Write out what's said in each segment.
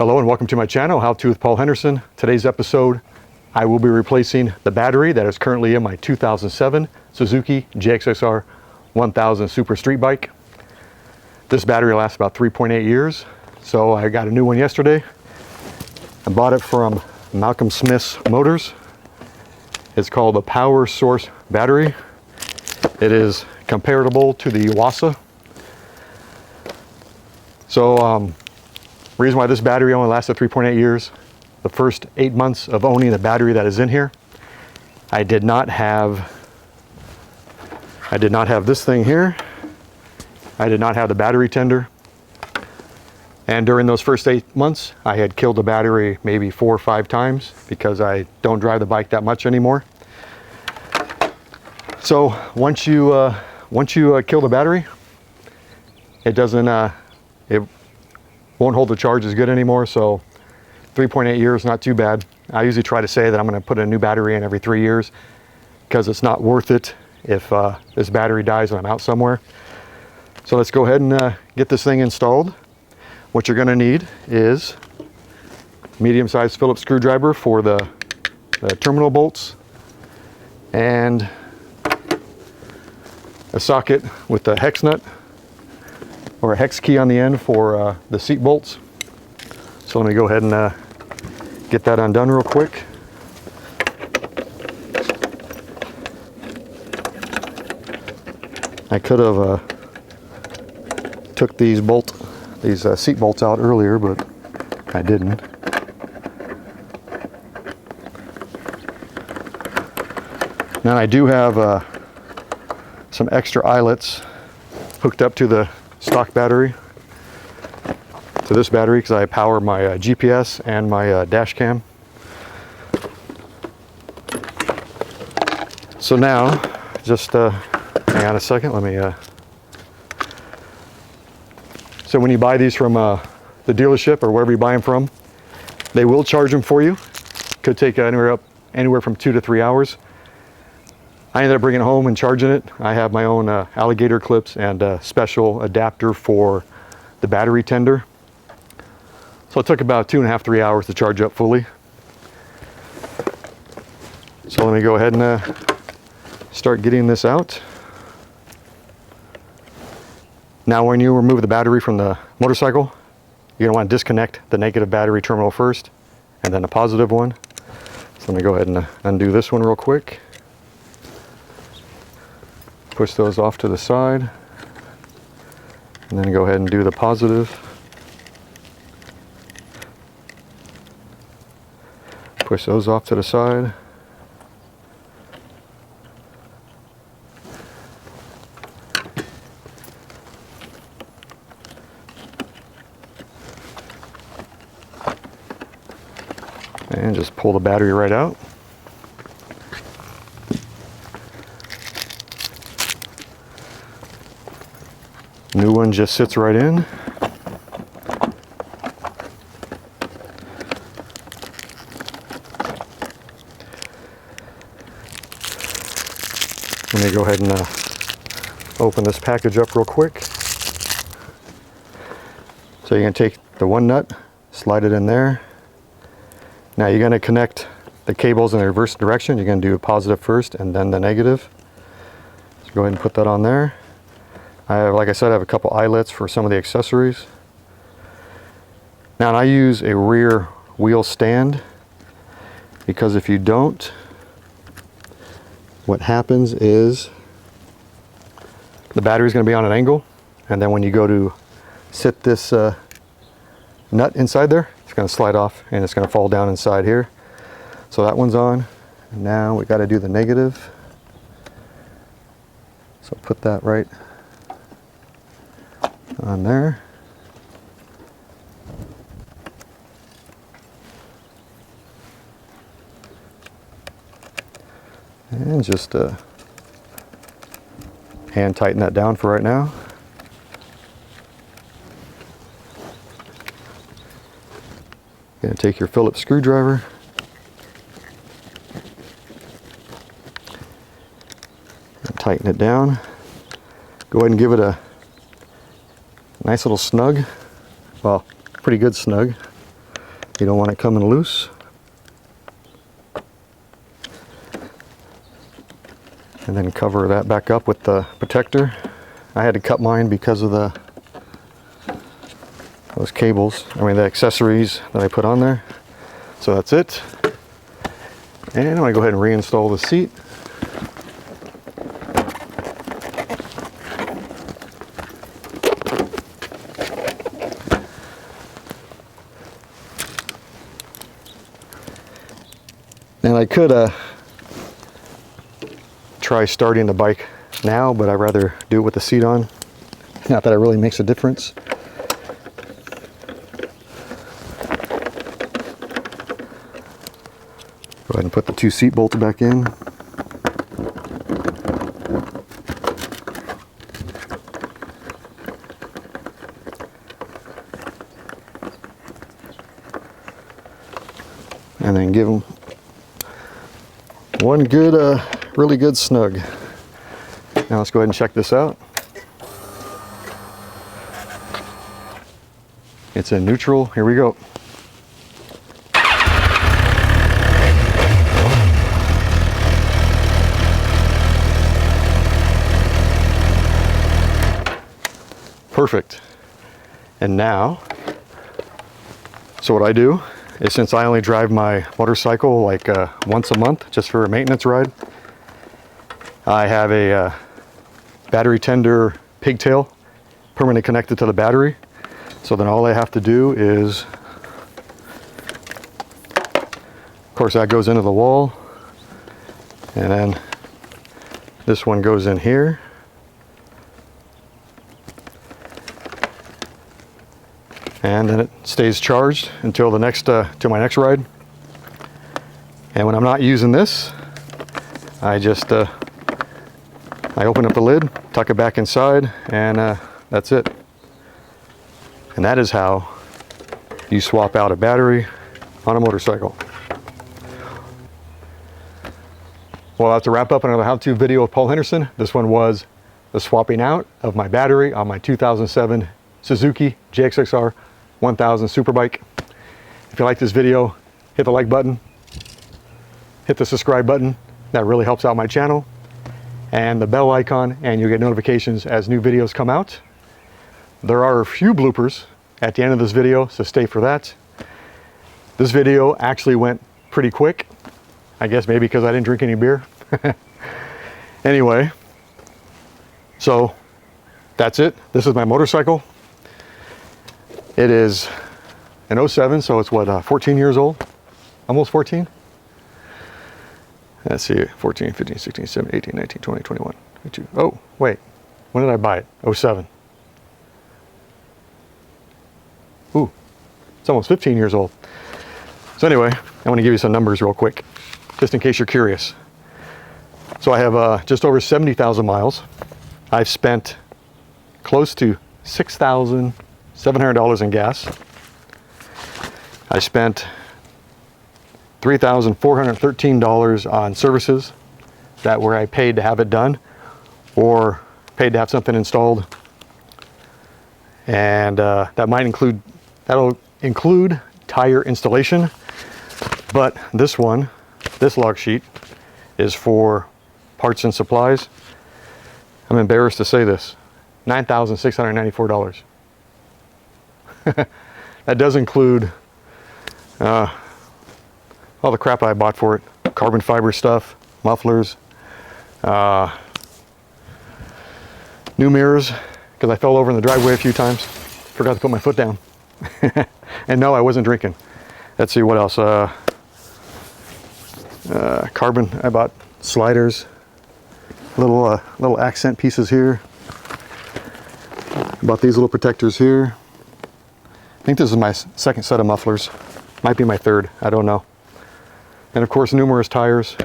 Hello and welcome to my channel, How To with Paul Henderson. Today's episode, I will be replacing the battery that is currently in my 2007 Suzuki GSX-R 1000 Super Street Bike. This battery lasts about 3.8 years, so I got a new one yesterday. I bought it from Malcolm Smith Motors. It's called a Power Source battery. It is comparable to the Wasa. So, reason why this battery only lasted 3.8 years, the first 8 months of owning the battery that is in here, I did not have this thing here. I did not have the battery tender. And during those first 8 months, I had killed the battery maybe 4 or 5 times because I don't drive the bike that much anymore. So once you kill the battery, it doesn't, it won't hold the charge as good anymore. So 3.8 years, not too bad. I usually try to say that I'm going to put a new battery in every 3 years because it's not worth it if this battery dies when I'm out somewhere. So let's go ahead and get this thing installed. What you're going to need is medium-sized Phillips screwdriver for the terminal bolts, and a socket with a hex nut or a hex key on the end for the seat bolts. So let me go ahead and get that undone real quick. I could have took these seat bolts out earlier, but I didn't. Now I do have some extra eyelets hooked up to the stock battery, to this battery, because I power my GPS and my dash cam. So now, just hang on a second, let me so when you buy these from the dealership or wherever you buy them from, they will charge them for you. Could take anywhere from 2 to 3 hours. I ended up bringing it home and charging it. I have my own alligator clips and a special adapter for the battery tender. So it took about 2.5 to 3 hours to charge up fully. So let me go ahead and start getting this out. Now when you remove the battery from the motorcycle, you're going to want to disconnect the negative battery terminal first and then the positive one. So let me go ahead and undo this one real quick. Push those off to the side, and then go ahead and do the positive. Push those off to the side. And just pull the battery right out. New one just sits right in. Let me go ahead and open this package up real quick. So you're going to take the one nut, slide it in there. Now you're going to connect the cables in the reverse direction. You're going to do positive first and then the negative. So go ahead and put that on there. Like I said, I have a couple eyelets for some of the accessories. Now I use a rear wheel stand because if you don't, what happens is the battery is going to be on an angle, and then when you go to sit this nut inside there, it's going to slide off and it's going to fall down inside here. So that one's on. Now we got to do the negative. So put that right on there. And just hand tighten that down for right now. You're going to take your Phillips screwdriver, and tighten it down. Go ahead and give it a nice little snug, well, pretty good snug. You don't want it coming loose. And then cover that back up with the protector. I had to cut mine because of those cables, the accessories that I put on there. So that's it. And I'm gonna go ahead and reinstall the seat. And I could try starting the bike now, but I'd rather do it with the seat on. Not that it really makes a difference. Go ahead and put the 2 seat bolts back in. And then give them one good, really good snug. Now let's go ahead and check this out. It's in neutral. Here we go. Perfect. And now, so what I do is, since I only drive my motorcycle like once a month just for a maintenance ride, I have a battery tender pigtail permanently connected to the battery. So then all I have to do is, of course, that goes into the wall, and then this one goes in here. And then it stays charged until the next to my next ride. And when I'm not using this, I just I open up the lid, tuck it back inside, and that's it. And that is how you swap out a battery on a motorcycle. Well, I'll have to wrap up another how-to video with Paul Henderson. This one was the swapping out of my battery on my 2007 Suzuki GSX-R 1000 Superbike. If you like this video, hit the like button, hit the subscribe button. That really helps out my channel. And the bell icon, and you'll get notifications as new videos come out. There are a few bloopers at the end of this video, so stay for that. This video actually went pretty quick. I guess maybe because I didn't drink any beer. Anyway, so that's it. This is my motorcycle. It is an 07, so it's what, 14 years old? Almost 14? Let's see, 14, 15, 16, 17, 18, 19, 20, 21, 22. Oh, wait, when did I buy it? 07. Ooh, it's almost 15 years old. So anyway, I want to give you some numbers real quick, just in case you're curious. So I have just over 70,000 miles. I've spent close to $6,700 in gas. I spent $3,413 on services that where I paid to have it done or paid to have something installed. And that'll include tire installation. But this log sheet is for parts and supplies. I'm embarrassed to say this, $9,694. That does include all the crap I bought for it. Carbon fiber stuff, mufflers, new mirrors, because I fell over in the driveway a few times. Forgot to put my foot down. And no, I wasn't drinking. Let's see what else. Carbon, I bought sliders, little accent pieces here. I bought these little protectors here. I think this is my second set of mufflers. Might be my third, I don't know. And of course, numerous tires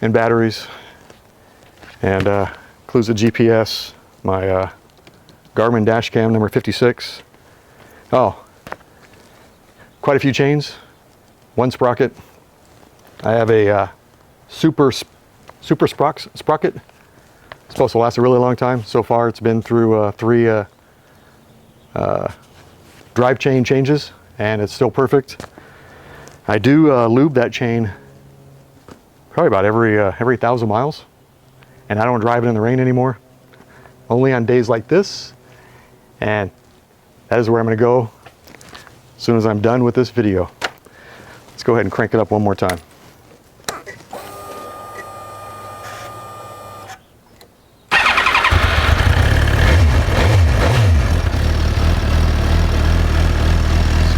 and batteries, and includes a GPS, my Garmin dash cam number 56. Oh, quite a few chains, one sprocket. I have a super sprocket. It's supposed to last a really long time. So far, it's been through 3 drive chain changes, and it's still perfect. I do lube that chain probably about every 1,000 miles, and I don't drive it in the rain anymore. Only on days like this, and that is where I'm going to go as soon as I'm done with this video. Let's go ahead and crank it up one more time.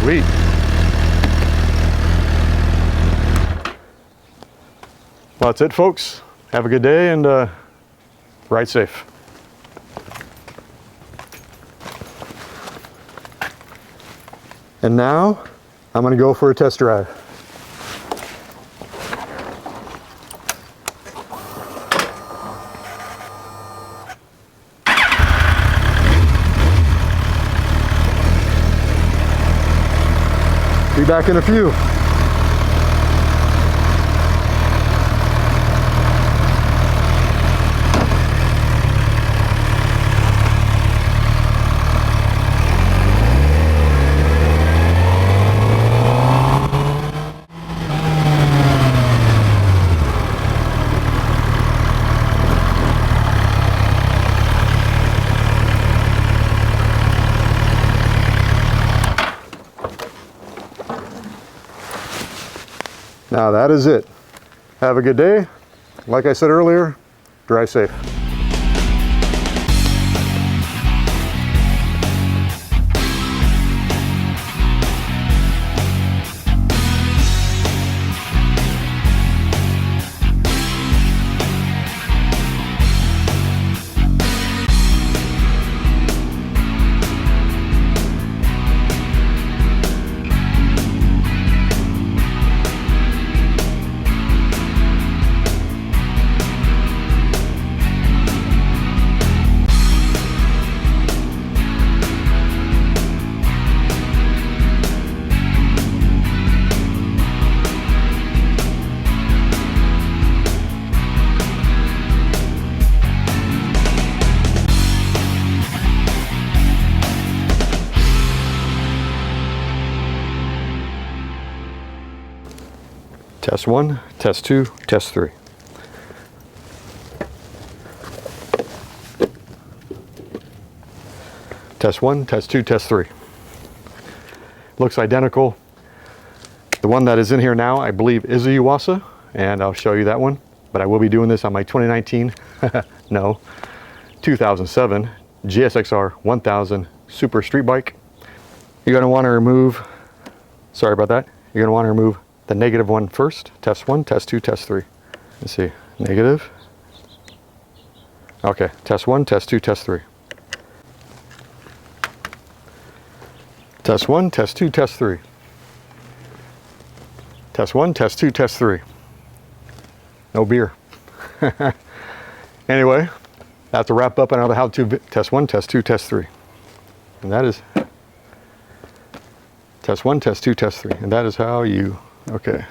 Sweet. Well, that's it, folks. Have a good day and ride safe. And now I'm going to go for a test drive. Be back in a few. Now that is it. Have a good day. Like I said earlier, drive safe. Test 1, test 2, test 3. Test 1, test 2, test 3. Looks identical. The one that is in here now, I believe, is a Yuasa, and I'll show you that one. But I will be doing this on my 2019, no, 2007 GSX-R 1000 Super Street Bike. You're going to want to remove, sorry about that, you're going to want to remove the negative one first. Test 1, test 2, test 3. Let's see, negative. Okay, test 1, test 2, test 3. Test 1, test 2, test 3. Test 1, test 2, test 3. No beer. Anyway, that's a wrap up another how-to test 1, test 2, test 3. And that is test 1, test 2, test 3. And that is how you, okay.